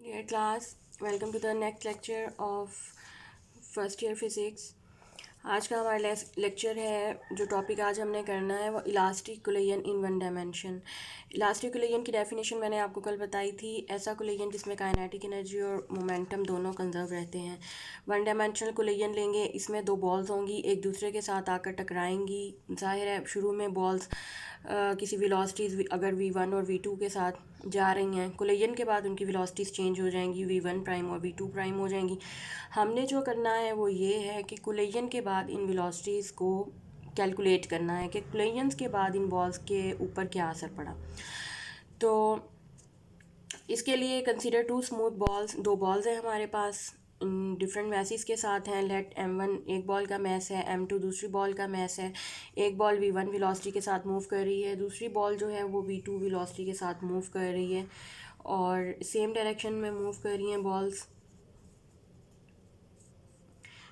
Dear class, welcome to the next lecture of first year physics. आज का हमारा lecture है, जो टॉपिक आज हमने करना है वो elastic collision in one dimension. Elastic collision की डेफिनेशन मैंने आपको कल बताई थी। ऐसा कोलिजन जिसमें काइनेटिक एनर्जी और मोमेंटम दोनों कंजर्व रहते हैं। वन डायमेंशनल कोलिजन लेंगे, इसमें दो बॉल्स होंगी, एक दूसरे के साथ आकर टकराएंगी। जाहिर है शुरू में बॉल्स किसी वेलोसिटीज़ अगर v1 और v2 के साथ जा रही हैं, कोलिजन के बाद उनकी वेलोसिटीज़ चेंज हो जाएंगी, v1 प्राइम और v2 प्राइम हो जाएंगी। हमने जो करना है वो ये है कि कोलिजन के बाद इन वेलोसिटीज़ को कैलकुलेट करना है कि कोलिजन्स के बाद इन बॉल्स के ऊपर क्या असर पड़ा। तो इसके लिए कंसीडर टू स्मूथ बॉल्स। दो बॉल्स हैं हमारे पास, डिफरेंट मैसेस के साथ हैं। लेट m1 एक बॉल का मैस है, m2 दूसरी बॉल का मैस है। एक बॉल v1 वेलोसिटी के साथ मूव कर रही है, दूसरी बॉल जो है वो v2 वेलोसिटी के साथ मूव कर रही है और सेम डायरेक्शन में मूव कर रही हैं बॉल्स।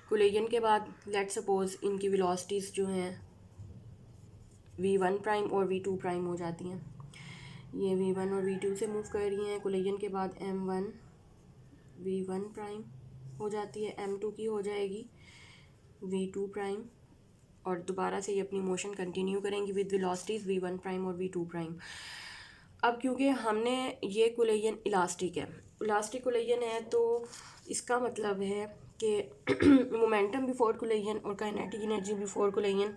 कोलिजन के बाद लेट सपोज इनकी वेलोसिटीज़ जो हैं v1 प्राइम और v2 प्राइम हो जाती हैं। ये v1 और v2 से मूव कर रही हैं। कोलिजन के बाद m1 v1 प्राइम हो जाती है, m2 की हो जाएगी v2 प्राइम और दोबारा से ये अपनी मोशन कंटिन्यू करेंगी विद वेलोसिटीज़ v1 प्राइम और v2 प्राइम। अब क्योंकि हमने ये कोलिजन इलास्टिक कोलिजन है, तो इसका मतलब है कि मोमेंटम बिफोर कोलिजन और काइनेटिक एनर्जी बिफोर कोलिजन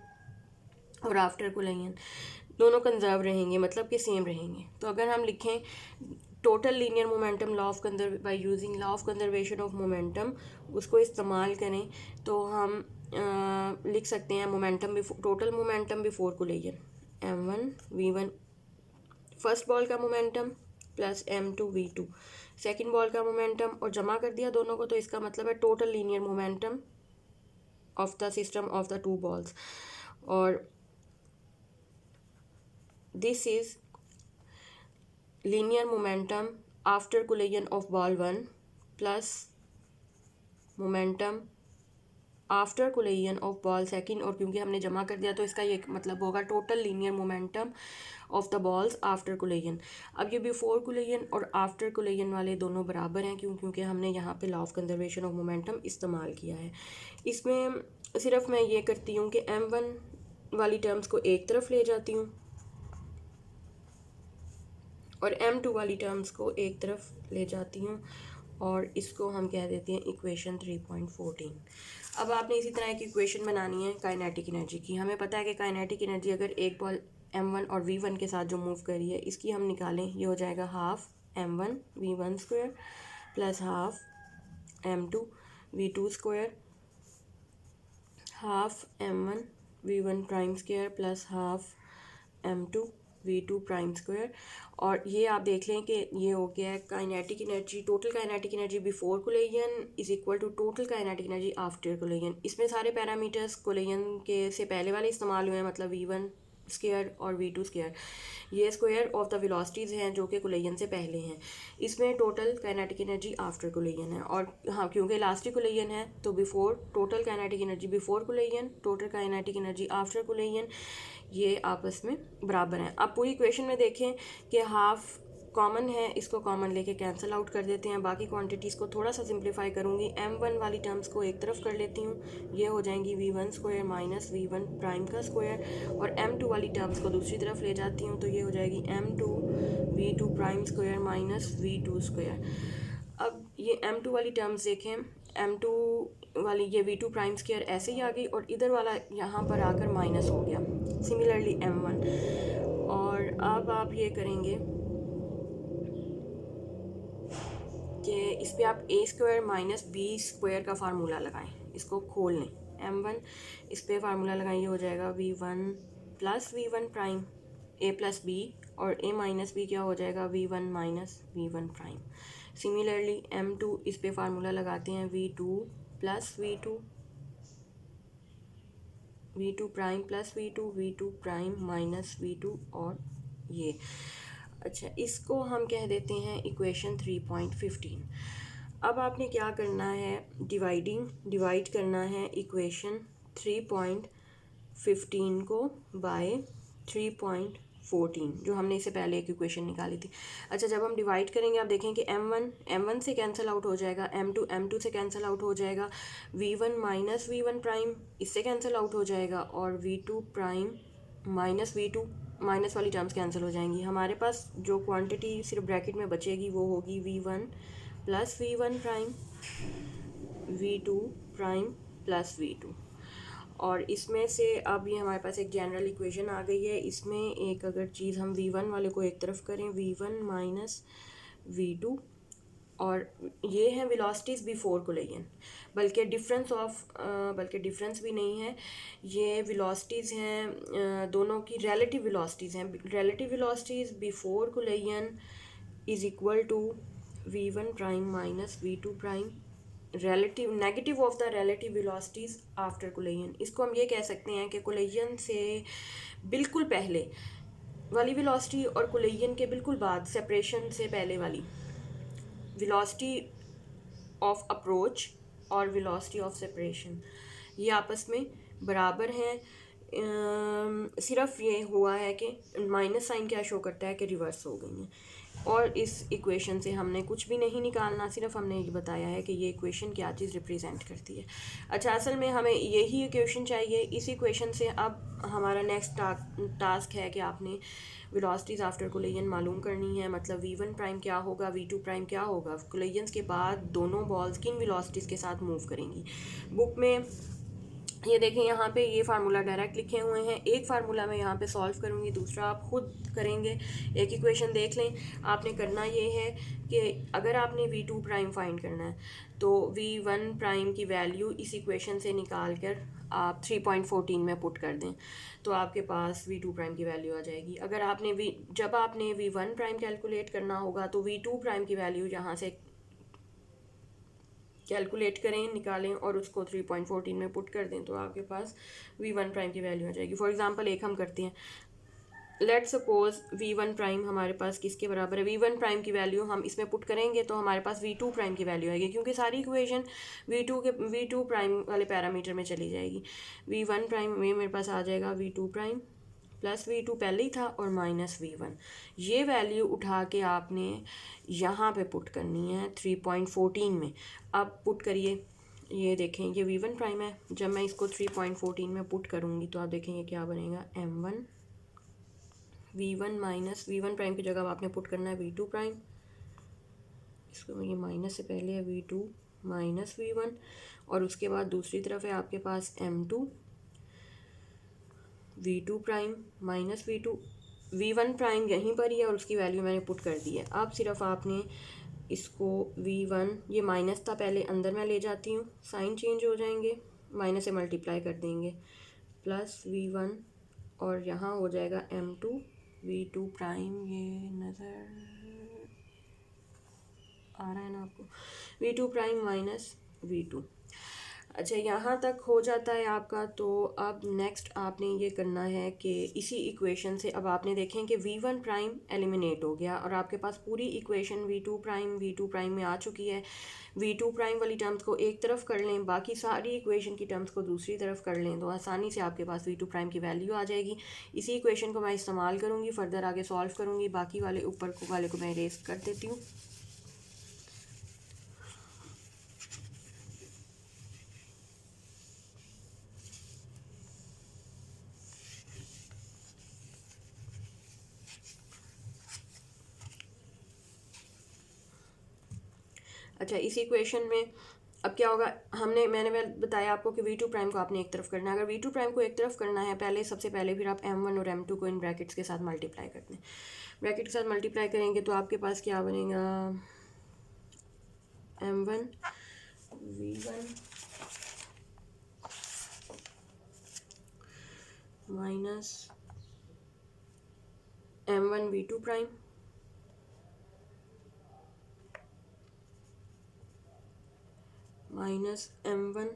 और आफ्टर कोलिजन दोनों कंजर्व रहेंगे, मतलब कि सेम रहेंगे। तो अगर हम लिखें total linear momentum law of by using law of conservation of momentum, उसको इस्तेमाल करें तो हम लिख सकते हैं total momentum before collision m1 v1 first ball का momentum plus m2 v2 second ball का मोमेंटम, और जमा कर दिया दोनों को, तो इसका मतलब है total linear momentum of the system of the two balls. और this is linear momentum after collision of ball 1 plus momentum after collision of ball second, और क्योंकि हमने जमा कर दिया तो इसका ये मतलब होगा total linear momentum of the balls after collision. अब ये बिफोर कोलिजन और आफ्टर कोलिजन वाले दोनों बराबर हैं, क्योंकि हमने यहाँ पे law of conservation of momentum इस्तेमाल किया है। इसमें सिर्फ मैं ये करती हूँ कि m1 वाली टर्म्स को एक तरफ ले जाती हूँ और m2 वाली टर्म्स को एक तरफ ले जाती हूँ, और इसको हम कह देते हैं इक्वेशन 3.14। अब आपने इसी तरह की इक्वेशन बनानी है काइनेटिक एनर्जी की। हमें पता है कि काइनेटिक एनर्जी अगर एक बॉल m1 और v1 के साथ जो मूव कर रही है, इसकी हम निकालें, ये हो जाएगा half m1 v1 square plus half m2 v2 square, half m1 v1 prime square plus half m2 v2 prime square. और ये आप देख लें कि ये हो गया है kinetic energy, total kinetic energy before collision is equal to total kinetic energy after collision. इसमें सारे पैरामीटर्स कोलिजन के से पहले वाले इस्तेमाल हुए हैं, मतलब v1 स्क्वायर और v2 स्क्वायर। ये स्क्वायर ऑफ द वेलोसिटीज़ हैं जो कि कोलिजन से पहले हैं। इसमें total kinetic energy after collision है, और हाँ क्योंकि इलास्टिक कोलिजन है तो before total kinetic energy before collision, total kinetic energy after collision, ये आपस में बराबर हैं। अब पूरी इक्वेशन में देखें कि हाफ कॉमन है, इसको कॉमन लेके कैंसिल आउट कर देते हैं। बाकी क्वांटिटीज़ को थोड़ा सा सिंप्लीफाई करूँगी, m1 वाली टर्म्स को एक तरफ कर लेती हूँ, ये हो जाएंगी v1 square minus v1 prime का स्क्वायर, और m2 वाली टर्म्स को दूसरी तरफ ले जाती हूँ, तो ये हो जाएगी m2 v2 prime square minus v2 square. अब ये m2 वाली टर्म्स देखें, m2 वाली ये v2 प्राइम स्क्वायर ऐसे ही आ गई और इधर वाला यहाँ पर आकर माइनस हो गया, सिमिलरली m1। और अब आप ये करेंगे कि इस पर आप a square minus b square का फार्मूला लगाएं, इसको खोल लें m1, इस पर फार्मूला लगाएं, ये हो जाएगा v1 plus v1 prime a plus b, और a माइनस b क्या हो जाएगा v1 minus v1 prime. Similarly m2, इस पे फार्मूला लगाते हैं v2 plus v2 prime plus v2 prime minus v2, और ये अच्छा इसको हम कह देते हैं इक्वेशन 3.15। अब आपने क्या करना है, डिवाइड करना है इक्वेशन 3.15 को बाय 3.15 14 जो हमने इससे पहले एक इक्वेशन निकाली थी। अच्छा, जब हम डिवाइड करेंगे आप देखें कि m1 से कैंसिल आउट हो जाएगा, m2 से कैंसिल आउट हो जाएगा, v1 माइनस v1 प्राइम इससे कैंसिल आउट हो जाएगा, और v2 prime minus v2 minus वाली टर्म्स कैंसिल हो जाएंगी। हमारे पास जो क्वांटिटी सिर्फ ब्रैकेट में बचेगी वो होगी v1 plus v1 prime v2 prime plus v2। और इसमें से अब ये हमारे पास एक जनरल इक्वेशन आ गई है। इसमें एक अगर चीज़ हम v1 वाले को एक तरफ करें, v1 माइनस v2, और ये हैं वेलोसिटीज़ बिफोर कोलिजन, बल्कि डिफरेंस भी नहीं है, ये वेलोसिटीज़ हैं दोनों की रिलेटिव वेलोसिटीज़ हैं। Relative velocities before collision is equal to v1 prime minus v2 prime relative negative of the relative velocities after collision. इसको हम ये कह सकते हैं कि कोलिजन से बिल्कुल पहले वाली वेलोसिटी और कोलिजन के बिल्कुल बाद, सेपरेशन से पहले वाली वेलोसिटी ऑफ अप्रोच और वेलोसिटी ऑफ सेपरेशन ये आपस में बराबर हैं। सिर्फ ये हुआ है कि माइनस साइन क्या शो करता है कि रिवर्स हो गई हैं, और इस इक्वेशन से हमने कुछ भी नहीं निकालना, सिर्फ हमने ये बताया है कि ये इक्वेशन क्या चीज़ रिप्रेजेंट करती है। अच्छा, असल में हमें यही इक्वेशन चाहिए। इस इक्वेशन से अब हमारा नेक्स्ट टास्क है कि आपने वेलोसिटीज़ आफ्टर कोलिजन मालूम करनी है। मतलब v1 प्राइम क्या होगा, v2 प्राइम क्या होगा, कोलिजन्स के बाद दोनों बॉल्स किन वेलोसिटीज़ के साथ मूव करेंगी। बुक में ये देखें, यहाँ पे ये फार्मूला डायरेक्ट लिखे हुए हैं। एक फार्मूला मैं यहाँ पे सॉल्व करूँगी, दूसरा आप खुद करेंगे। एक इक्वेशन देख लें। आपने करना ये है कि अगर आपने v2 प्राइम फाइंड करना है तो v1 प्राइम की वैल्यू इस इक्वेशन से निकाल कर आप 3.14 में पुट कर दें तो आपके पास v2 प्राइम की वैल्यू आ जाएगी। अगर आपने जब आपने v1 प्राइम कैलकुलेट करना होगा तो v2 प्राइम की वैल्यू यहाँ से कैलकुलेट करें, निकालें और उसको 3.14 में पुट कर दें तो आपके पास v1 प्राइम की वैल्यू आ जाएगी। फॉर एग्जांपल एक हम करते हैं, लेट्स सपोज v1 प्राइम हमारे पास किसके बराबर है, v1 प्राइम की वैल्यू हम इसमें पुट करेंगे तो हमारे पास v2 प्राइम की वैल्यू आएगी, क्योंकि सारी इक्वेशन v2 प्राइम वाले पैरामीटर में चली जाएगी। v1 प्राइम में मेरे पास आ जाएगा v2 प्राइम प्लस v2 पहले ही था और माइनस v1। ये वैल्यू उठा के आपने यहाँ पे पुट करनी है 3.14 में। अब पुट करिए, ये देखें ये v1 प्राइम है। जब मैं इसको 3.14 में पुट करूँगी तो आप देखेंगे क्या बनेगा, m1 v1 minus v1 prime की जगह आपने पुट करना है v2 प्राइम, इसको ये माइनस से पहले है v2 माइनस v1, और उसके बाद दूसरी तरफ है आपके पास m2 v2 prime minus v1 prime यहीं पर ही है और उसकी वैल्यू मैंने पुट कर दी है। अब सिर्फ आपने इसको v1, ये माइनस था पहले, अंदर मैं ले जाती हूँ, साइन चेंज हो जाएंगे, माइनस से मल्टीप्लाई कर देंगे, प्लस v1 और यहाँ हो जाएगा m2 v2 प्राइम, ये नज़र आ रहा है ना आपको, v2 प्राइम माइनस v2। अच्छा, यहाँ तक हो जाता है आपका। तो अब नेक्स्ट आपने ये करना है कि इसी इक्वेशन से अब आपने देखें कि v1 प्राइम एलिमिनेट हो गया और आपके पास पूरी इक्वेशन v2 प्राइम में आ चुकी है। v2 प्राइम वाली टर्म्स को एक तरफ कर लें, बाकी सारी इक्वेशन की टर्म्स को दूसरी तरफ कर लें तो आसानी से आपके पास v2 प्राइम की वैल्यू आ जाएगी। इसी इक्वेशन को मैं इस्तेमाल करूँगी, फर्दर आगे सॉल्व करूँगी। बाकी वाले ऊपर वाले को मैं इरेज कर देती हूँ। अच्छा, इस इक्वेशन में अब क्या होगा, मैंने बताया आपको कि v2 प्राइम को आपने एक तरफ करना है। अगर v2 प्राइम को एक तरफ करना है सबसे पहले फिर आप m1 और m2 को इन ब्रैकेट्स के साथ मल्टीप्लाई करते हैं। ब्रैकेट के साथ मल्टीप्लाई करेंगे तो आपके पास क्या बनेगा, m1 v1 minus m1 v2 prime minus m1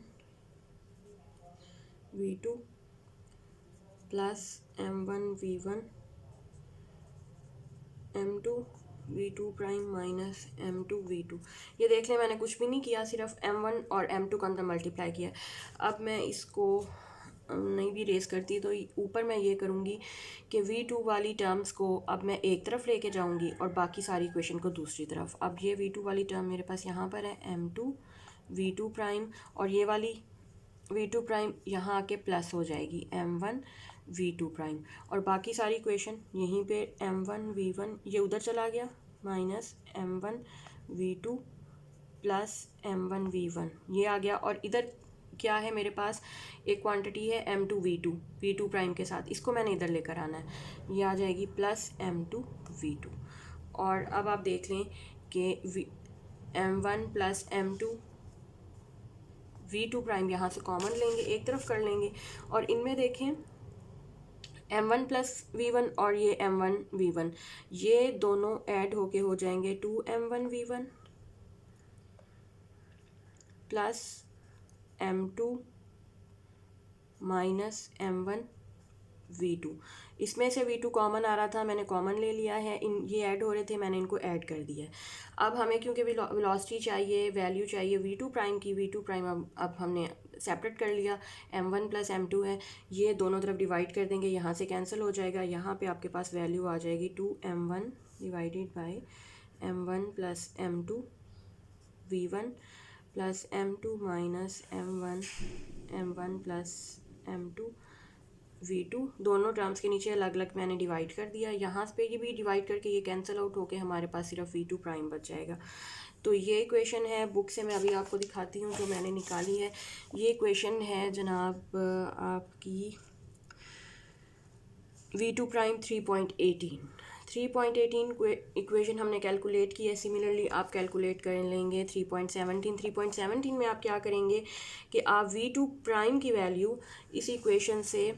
v2 plus m1 v1 m2 v2 prime minus m2 v2। ये देख लें मैंने कुछ भी नहीं किया, सिर्फ m1 और m2 का अंदर मल्टीप्लाई किया। अब मैं इसको नहीं भी रेस करती तो ऊपर मैं ये करूँगी कि V2 वाली टर्म्स को अब मैं एक तरफ लेके जाऊँगी और बाकी सारी इक्वेशन को दूसरी तरफ। अब ये V2 वाली टर्म मेरे पास यहाँ पर है M2 V2 प्राइम, और ये वाली V2 प्राइम यहाँ आके प्लस हो जाएगी M1 V2 प्राइम, और बाकी सारी इक्वेशन यहीं पे M1 V1 ये उधर चला गया minus M1 V2 plus M1 V1 ये आ गया, और इधर क्या है मेरे पास एक क्वांटिटी है M2 V2 प्राइम के साथ, इसको मैंने इधर लेकर आना है, ये आ जाएगी प्लस M2 V2। और अब आप देख लें कि M1 plus M2 V2 prime यहाँ से कॉमन लेंगे, एक तरफ कर लेंगे, और इनमें देखें M1 प्लस V1 और ये M1 V1 ये दोनों ऐड होके हो जाएंगे 2M1 V1 plus M2 minus M1 V2। इसमें से V2 कॉमन आ रहा था, मैंने कॉमन ले लिया है, इन ये ऐड हो रहे थे, मैंने इनको ऐड कर दिया है। अब हमें क्योंकि वेलोसिटी चाहिए, वैल्यू चाहिए V2 प्राइम की, V2 प्राइम अब हमने सेपरेट कर लिया, M1 प्लस M2 है, ये दोनों तरफ डिवाइड कर देंगे, यहाँ से कैंसिल हो जाएगा, यहाँ पे आपके पास वैल्यू आ जाएगी 2M1 divided by M1 plus M2 V1 plus M2 minus M1 plus M2 V2। दोनों टर्म्स के नीचे अलग अलग मैंने डिवाइड कर दिया, यहाँ पे ये भी डिवाइड करके ये कैंसिल आउट होके हमारे पास सिर्फ V2 प्राइम बच जाएगा। तो ये इक्वेशन है, बुक से मैं अभी आपको दिखाती हूँ जो मैंने निकाली है। ये इक्वेशन है जनाब आपकी V2 प्राइम 3.18 इक्वेशन हमने कैलकुलेट की है। सिमिलरली आप कैलकुलेट कर लेंगे 3.17 में आप क्या करेंगे कि आप V2 प्राइम की वैल्यू इस इक्वेशन से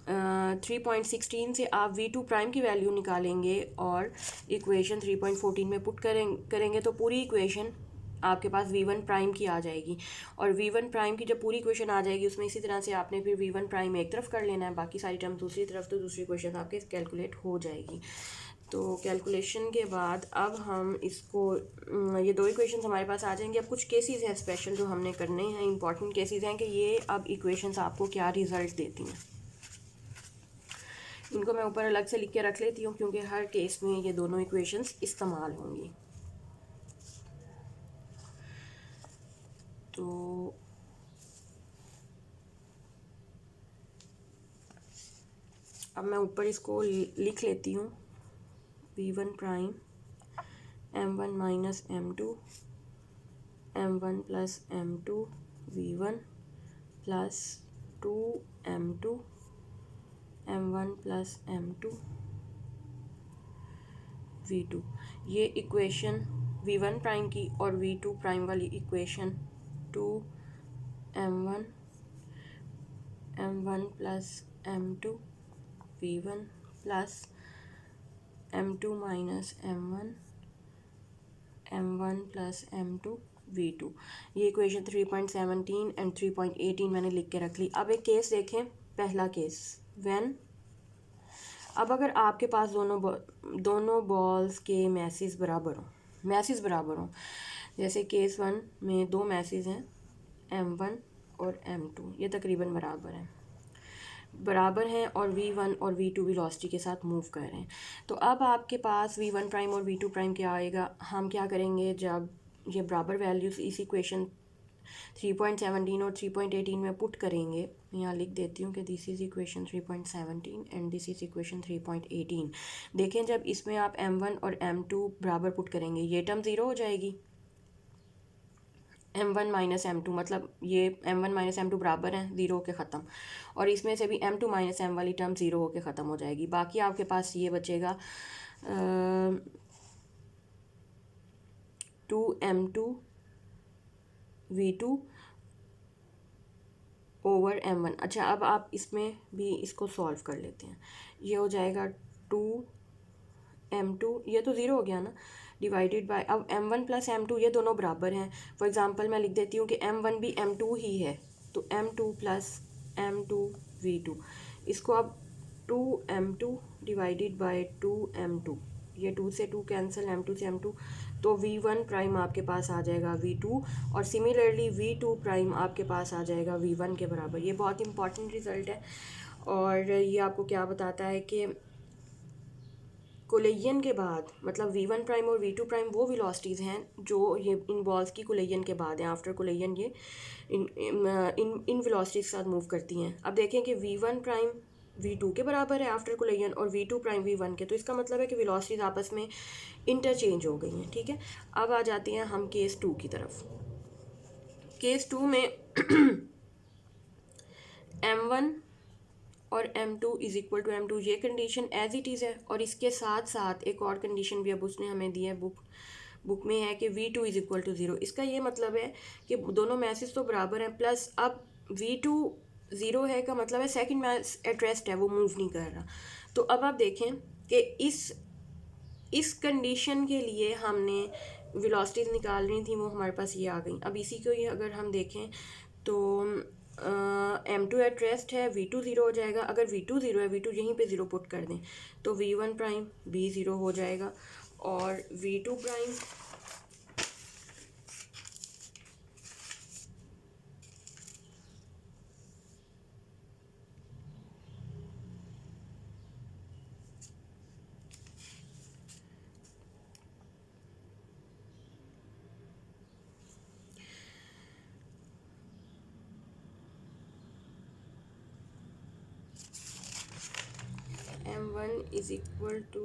3.16 से आप V2 प्राइम की वैल्यू निकालेंगे और इक्वेशन 3.14 में पुट करेंगे तो पूरी इक्वेशन आपके पास V1 प्राइम की आ जाएगी। और V1 प्राइम की जब पूरी इक्वेशन आ जाएगी उसमें इसी तरह से आपने फिर V1 प्राइम एक तरफ कर लेना है, बाकी सारी टर्म दूसरी तरफ, तो दूसरी इक्वेशन आपके कैलकुलेट हो जाएगी। तो कैलकुलेशन के बाद अब हम इसको ये दो इक्वेशंस हमारे पास आ जाएंगे। अब कुछ केसेस हैं स्पेशल जो हमने करने हैं, इंपॉर्टेंट केसेस हैं कि ये अब इक्वेशंस आपको क्या रिज़ल्ट देती हैं। इनको मैं ऊपर अलग से लिख के रख लेती हूँ क्योंकि हर केस में ये दोनों इक्वेशंस इस्तेमाल होंगी। तो अब मैं ऊपर इसको लिख लेती हूँ V1 prime M1 minus M2 M1 plus M2 V1 plus 2M2 M1 plus M2 V2। ये इक्वेशन V1 प्राइम की और V2 प्राइम वाली equation 2M1 M1 plus M2 V1 plus M2 minus M1 M1 plus M2 V2। ये equation 3.17 and 3.18 मैंने लिख के रख ली। अब एक केस देखें, पहला केस अब अगर आपके पास दोनों बॉल्स के मैसेज बराबर हों, जैसे केस 1 में दो मैसेज हैं M1 और M2, ये तकरीबन बराबर हैं और V1 और V2 वेलोसिटी के साथ मूव कर रहे हैं। तो अब आपके पास V1 प्राइम और V2 प्राइम क्या आएगा, हम क्या करेंगे जब ये बराबर वैल्यूज़ इस इक्वेशन 3.17 और 3.18 में पुट करेंगे, यहाँ लिख देती हूँ कि this is equation 3.17 and this is equation 3.18। देखें जब इसमें आप M1 और M2 बराबर पुट करेंगे ये टर्म ज़ीरो हो जाएगी, M1 माइनस M2, मतलब ये M1 माइनस M2 बराबर हैं, ज़ीरो के ख़त्म, और इसमें से भी M2 माइनस M वाली टर्म ज़ीरो होके ख़त्म हो जाएगी। बाकी आपके पास ये बचेगा 2M2 V2 ओवर M1। अच्छा, अब आप इसमें भी इसको सॉल्व कर लेते हैं, ये हो जाएगा 2M2, ये तो ज़ीरो हो गया ना, डिवाइडेड बाय, अब M1 प्लस M2 ये दोनों बराबर हैं। फॉर एग्ज़ाम्पल मैं लिख देती हूँ कि M1 भी M2 ही है, तो M2 प्लस M2 V2, इसको अब 2M2 डिवाइडेड बाय 2M2, ये 2 से 2 कैंसिल, M2 से M2 तो V1 प्राइम आपके पास आ जाएगा V2, और सिमिलरली V2 प्राइम आपके पास आ जाएगा V1 के बराबर। ये बहुत इंपॉर्टेंट रिज़ल्ट है, और ये आपको क्या बताता है कि कोलेजन के बाद, मतलब V1 प्राइम और V2 प्राइम वो वेलोसिटीज़ हैं जो ये इन बॉल्स की कोलेजन के बाद हैं। आफ्टर कोलेजन ये इन इन वेलोसिटीज़ के साथ मूव करती हैं। अब देखें कि V1 प्राइम V2 के बराबर है आफ्टर कोलेजन, और V2 प्राइम V1 के, तो इसका मतलब है कि वेलोसिटीज़ आपस में इंटरचेंज हो गई हैं। ठीक है, अब आ जाते हैं हम केस 2 की तरफ। केस 2 में M1 और M2 is equal to M2, ये कंडीशन एज इट इज़ है, और इसके साथ साथ एक और कंडीशन भी अब उसने हमें दी है, बुक में है कि V2 इज़ इक्वल टू 0। इसका ये मतलब है कि दोनों मैसेज तो बराबर हैं, प्लस अब V2 ज़ीरो है का मतलब है सेकंड मैस एट रेस्ट है, वो मूव नहीं कर रहा। तो अब आप देखें कि इस कंडीशन के लिए हमने वेलोसिटीज़ निकालनी थी, वो हमारे पास ये आ गई। अब इसी को ही अगर हम देखें तो M2 एट रेस्ट है, V2 ज़ीरो हो जाएगा। अगर V2 ज़ीरो है, V2 यहीं पे ज़ीरो पुट कर दें तो V1 प्राइम B ज़ीरो हो जाएगा, और V2 prime M1 is equal to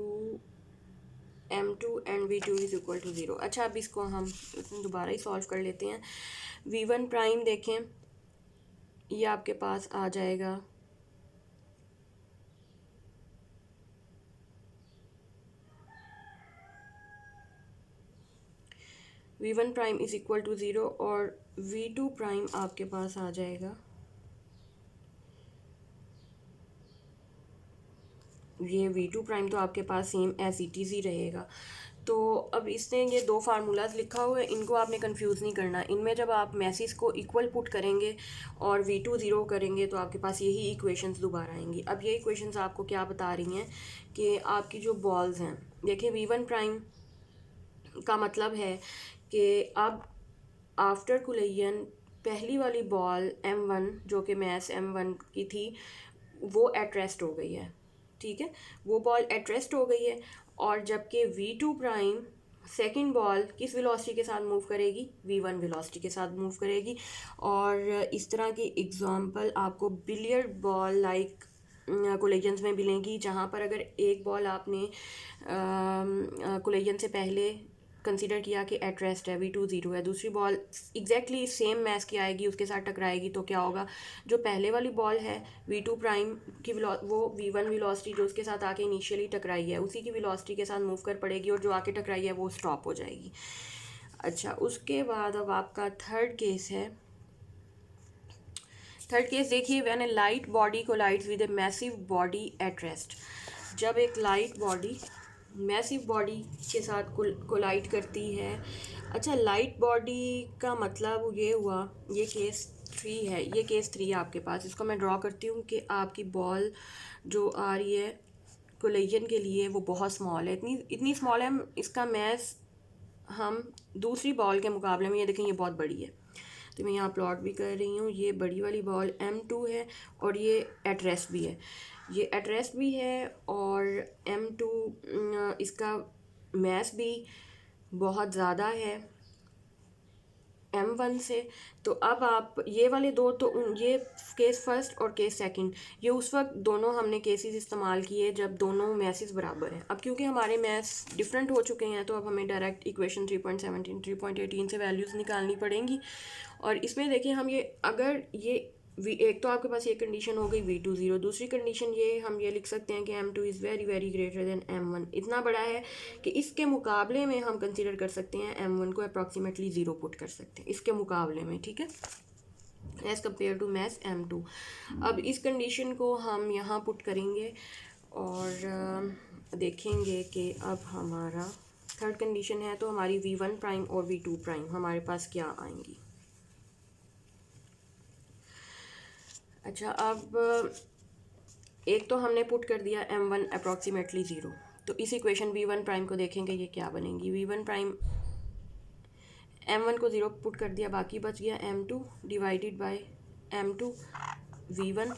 M2 and V2 is equal to 0। अच्छा, अब इसको हम दोबारा ही सॉल्व कर लेते हैं। V1 प्राइम देखें, ये आपके पास आ जाएगा V1 prime is equal to 0, और V2 प्राइम आपके पास आ जाएगा, ये V2 प्राइम तो आपके पास सेम एज इट इज़ ही रहेगा। तो अब इसने ये दो फार्मूलाज लिखा हुआ है, इनको आपने कंफ्यूज नहीं करना। इनमें जब आप मैसेज को इक्वल पुट करेंगे और V2 ज़ीरो करेंगे तो आपके पास यही इक्वेशंस दोबारा आएंगी। अब ये इक्वेशंस आपको क्या बता रही हैं कि आपकी जो बॉल्स हैं, देखिए V1 प्राइम का मतलब है कि अब आफ्टर कोलिजन पहली वाली बॉल M1 जो कि मैस M1 की थी, वो एट रेस्ट हो गई है। ठीक है, वो बॉल एट रेस्ट हो गई है, और जबकि V2 प्राइम सेकेंड बॉल किस वेलोसिटी के साथ मूव करेगी, V1 वेलोसिटी के साथ मूव करेगी। और इस तरह की एग्जांपल आपको बिलियर्ड बॉल लाइक कोलिजन्स में मिलेंगी, जहाँ पर अगर एक बॉल आपने कोलिजन से पहले कंसीडर किया कि एट रेस्ट है, V2 ज़ीरो है, दूसरी बॉल एग्जैक्टली सेम मैस की आएगी, उसके साथ टकराएगी, तो क्या होगा, जो पहले वाली बॉल है V2 प्राइम की वो V1 वेलोसिटी जो उसके साथ आके इनिशियली टकराई है, उसी की वेलोसिटी के साथ मूव कर पड़ेगी, और जो आके टकराई है वो स्टॉप हो जाएगी। अच्छा, उसके बाद अब आपका थर्ड केस है। थर्ड केस देखिए, when a light body collides with a massive body at rest. जब एक लाइट बॉडी मैसिव बॉडी के साथ कोलाइड करती है। अच्छा, लाइट बॉडी का मतलब ये हुआ, ये केस 3 है, ये केस 3 है आपके पास। इसको मैं ड्रॉ करती हूँ कि आपकी बॉल जो आ रही है कोलिजन के लिए वो बहुत स्मॉल है, इतनी स्मॉल है, इसका मैस हम दूसरी बॉल के मुकाबले में, ये देखें ये बहुत बड़ी है, तो मैं यहाँ प्लॉट भी कर रही हूँ। ये बड़ी वाली बॉल M2 है, और ये एट रेस्ट भी है, ये एट रेस्ट भी है, और M2 इसका मैस भी बहुत ज़्यादा है M1 से। तो अब आप ये वाले दो, तो ये केस फर्स्ट और केस सेकंड, ये उस वक्त दोनों हमने केसेस इस्तेमाल किए जब दोनों मैसेस बराबर हैं। अब क्योंकि हमारे मैथ्स डिफरेंट हो चुके हैं, तो अब हमें डायरेक्ट इक्वेशन 3.17 3.18 से वैल्यूज़ निकालनी पड़ेंगी। और इसमें देखिए, हम ये अगर ये एक तो आपके पास ये कंडीशन हो गई V2 ज़ीरो, दूसरी कंडीशन ये हम ये लिख सकते हैं कि M2 is very very greater then M1, इतना बड़ा है कि इसके मुकाबले में हम कंसीडर कर सकते हैं M1 को अप्रॉक्सीमेटली ज़ीरो पुट कर सकते हैं इसके मुकाबले में। ठीक है, as compare to mess M2। अब इस कंडीशन को हम यहाँ पुट करेंगे और देखेंगे कि अब हमारा थर्ड कंडीशन है, तो हमारी V1 प्राइम और V2 प्राइम हमारे पास क्या आएंगी। अच्छा, अब एक तो हमने पुट कर दिया M1 अप्रॉक्सीमेटली ज़ीरो, तो इस इक्वेशन V1 प्राइम को देखेंगे ये क्या बनेगी। V1 प्राइम M1 को 0 पुट कर दिया, बाकी बच गया M2 divided by M2 V1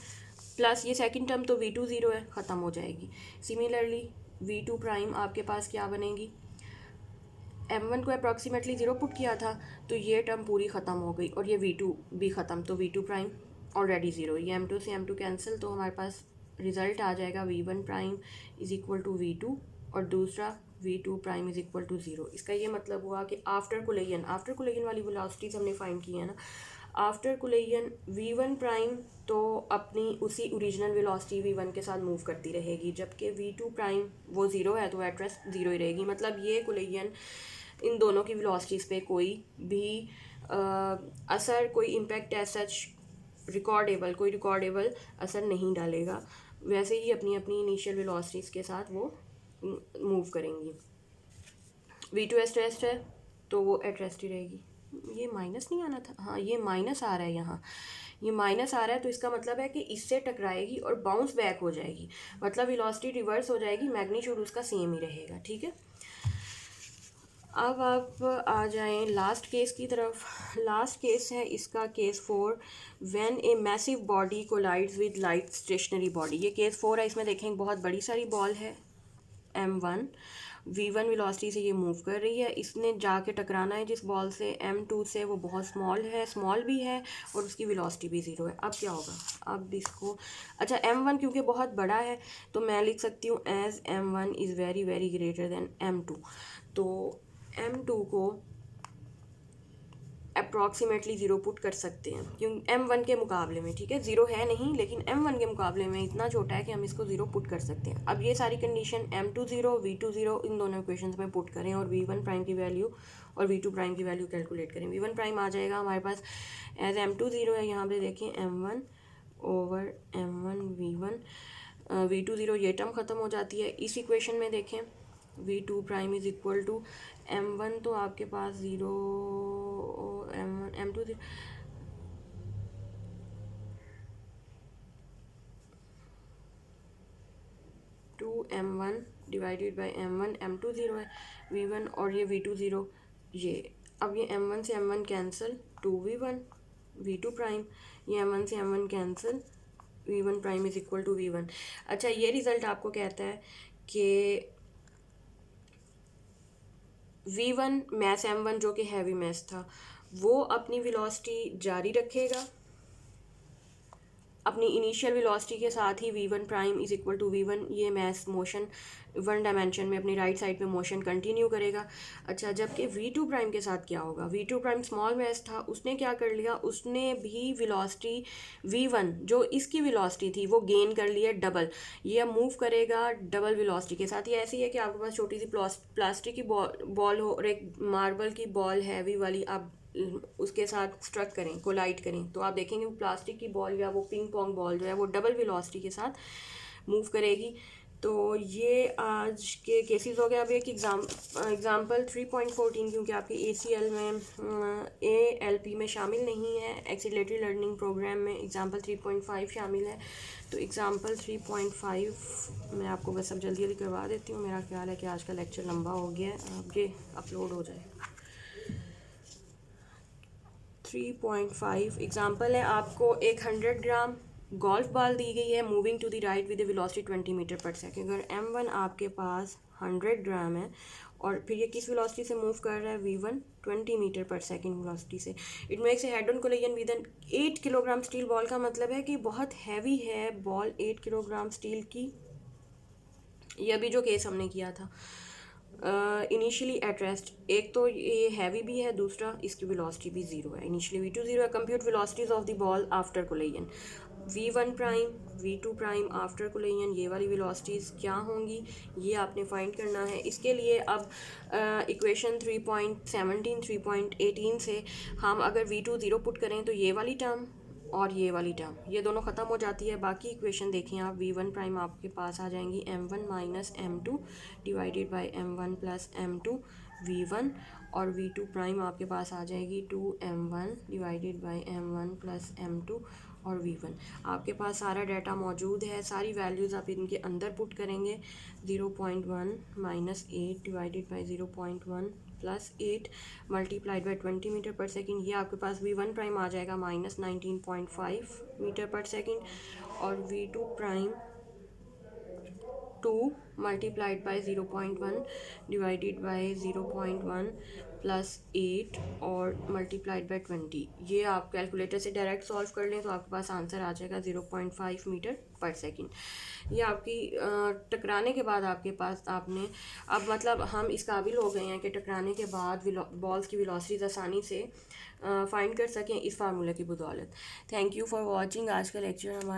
plus ये सेकंड टर्म तो V2 0 है, ख़त्म हो जाएगी। सिमिलरली V2 प्राइम आपके पास क्या बनेगी, M1 को अप्रॉक्सीमेटली 0 पुट किया था तो ये टर्म पूरी ख़त्म हो गई और ये V2 भी ख़त्म, तो V2 प्राइम ऑलरेडी 0, ये M2 से M2 कैंसिल, तो हमारे पास रिज़ल्ट आ जाएगा V1 prime is equal to V2 और दूसरा V2 prime is equal to 0। इसका ये मतलब हुआ कि आफ्टर कोलिजन वाली वेलोसिटीज़ हमने फाइंड की है ना, आफ्टर कोलिजन V1 प्राइम तो अपनी उसी ओरिजिनल वेलोसिटी V1 के साथ मूव करती रहेगी, जबकि V2 प्राइम वो 0 है तो एट रेस्ट 0 ही रहेगी। मतलब ये कोलिजन इन दोनों की वेलोसिटीज़ पे कोई भी असर, कोई इम्पैक्ट एज सच कोई रिकॉर्डेबल असर नहीं डालेगा, वैसे ही अपनी अपनी इनिशियल वेलोसिटीज़ के साथ वो मूव करेंगी। V2 एट रेस्ट है तो वो एट रेस्ट ही रहेगी। ये माइनस नहीं आना था, हाँ ये माइनस आ रहा है, यहाँ ये माइनस आ रहा है तो इसका मतलब है कि इससे टकराएगी और बाउंस बैक हो जाएगी, मतलब वेलोसिटी रिवर्स हो जाएगी, मैग्नीट्यूड उसका सेम ही रहेगा। ठीक है, अब आप आ जाएं लास्ट केस की तरफ। लास्ट केस है इसका case 4, when a massive body collides with light stationary body. ये केस 4 है, इसमें देखें बहुत बड़ी सारी बॉल है M1, V1 वेलोसिटी से ये मूव कर रही है, इसने जाके टकराना है जिस बॉल से M2 से, वो बहुत स्मॉल भी है और उसकी वेलोसिटी भी 0 है। अब क्या होगा, अब इसको अच्छा M1 क्योंकि बहुत बड़ा है तो मैं लिख सकती हूँ as M1 is very very greater than M2, तो M2 को अप्रॉक्सीमेटली 0 पुट कर सकते हैं क्योंकि M1 के मुकाबले में, ठीक है 0 है नहीं लेकिन M1 के मुकाबले में इतना छोटा है कि हम इसको 0 पुट कर सकते हैं। अब ये सारी कंडीशन M2 0 V2 0 इन दोनों इक्वेशंस में पुट करें और V1 प्राइम की वैल्यू और V2 प्राइम की वैल्यू कैलकुलेट करें। V1 प्राइम आ जाएगा हमारे पास एज M2 0 है, यहाँ पे देखें M1 over M1 V1, V2 0 ये टर्म ख़त्म हो जाती है। इस इक्वेशन में देखें V2 prime is equal to M1 तो आपके पास 0 M1 M2 2M1 divided by M1, M2 0 है, V1 और ये V2 0, ये अब ये M1 से M1 cancel 2V1 V2 prime, ये M1 से M1 cancel V1 prime is equal to V1। अच्छा ये रिज़ल्ट आपको कहता है कि V1 मैस M1 जो कि हैवी मैस था वो अपनी वेलोसिटी जारी रखेगा अपनी इनिशियल वेलोसिटी के साथ ही V1 prime is equal to V1, ये मैस मोशन 1 डायमेंशन में अपनी राइट साइड पे मोशन कंटिन्यू करेगा। अच्छा जबकि V2 प्राइम के साथ क्या होगा, V2 प्राइम स्मॉल मैस था, उसने क्या कर लिया, उसने भी वेलोसिटी V1 जो इसकी वेलोसिटी थी वो गेन कर लिया डबल, ये अब मूव करेगा डबल वेलोसिटी के साथ। ये ऐसी है कि आपके पास छोटी सी प्लास्टिक की बॉल हो और एक मार्बल की बॉल हैवी वाली, आप उसके साथ स्ट्रक करें, कोलाइड करें, तो आप देखेंगे वो प्लास्टिक की बॉल या वो पिंग पोंग बॉल जो है वो डबल वेलोसिटी के साथ मूव करेगी। तो ये आज के केसेस हो गए। अब एक एग्जांपल 3.14 क्योंकि आपके ACL में ALP में शामिल नहीं है, एक्सीलरेटरी लर्निंग प्रोग्राम में एग्जांपल 3.5 शामिल है। तो एग्जांपल 3.5 मैं आपको बस अब जल्दी जल्दी करवा देती हूँ, मेरा ख्याल है कि आज का लेक्चर लंबा हो गया है, अब ये अपलोड हो जाए। 3.5 एग्जाम्पल है, आपको एक 100 ग्राम गोल्फ बॉल दी गई है moving to the right with velocity 20 metre per second. अगर M1 आपके पास 100 ग्राम है और फिर ये किस वेलोसिटी से मूव कर रहा है, V1 20 metre per second velocity से, it makes a head on collision with an 8 kilogram steel ball. का मतलब है कि बहुत हैवी है बॉल, 8 किलोग्राम स्टील की। ये अभी जो केस हमने किया था इनिशियली एट रेस्ट, एक तो ये हैवी भी है, दूसरा इसकी वेलोसिटी भी 0 है, इनिशियली V2 0 है। Compute velocities of the ball after collision, V1 prime V2 prime after collision, ये वाली वेलोसिटीज़ क्या होंगी ये आपने फाइंड करना है। इसके लिए अब इक्वेशन 3.17 3.18 से हम अगर V2 0 पुट करें तो ये वाली टर्म और ये वाली टर्म ये दोनों ख़त्म हो जाती है। बाकी इक्वेशन देखें आप, V1 प्राइम आपके पास आ जाएंगी M1 minus M2 divided by M1 plus M2 V1, और V2 प्राइम आपके पास आ जाएगी 2M1 divided by M1 plus M2 और V1। आपके पास सारा डाटा मौजूद है, सारी वैल्यूज़ आप इनके अंदर पुट करेंगे। 0.1 minus 8 divided by 0.1 plus 8 multiplied by 20 metre per second. ये आपके पास V1 प्राइम आ जाएगा माइनस 19.5 मीटर पर सेकेंड और V2 prime 2 multiplied by 0.1 divided by 0.1 plus 8 और मल्टीप्लाइड बाई 20। ये आप कैलकुलेटर से डायरेक्ट सॉल्व कर लें तो आपके पास आंसर आ जाएगा 0.5 मीटर पर सेकेंड। ये आपकी टकराने के बाद आपके पास आपने अब मतलब हम इस काबिल हो गए हैं कि टकराने के बाद बॉल्स की वेलोसिटीज आसानी से फाइंड कर सकें इस फार्मूला की बदौलत। Thank you for watching. आज का लेक्चर हमारा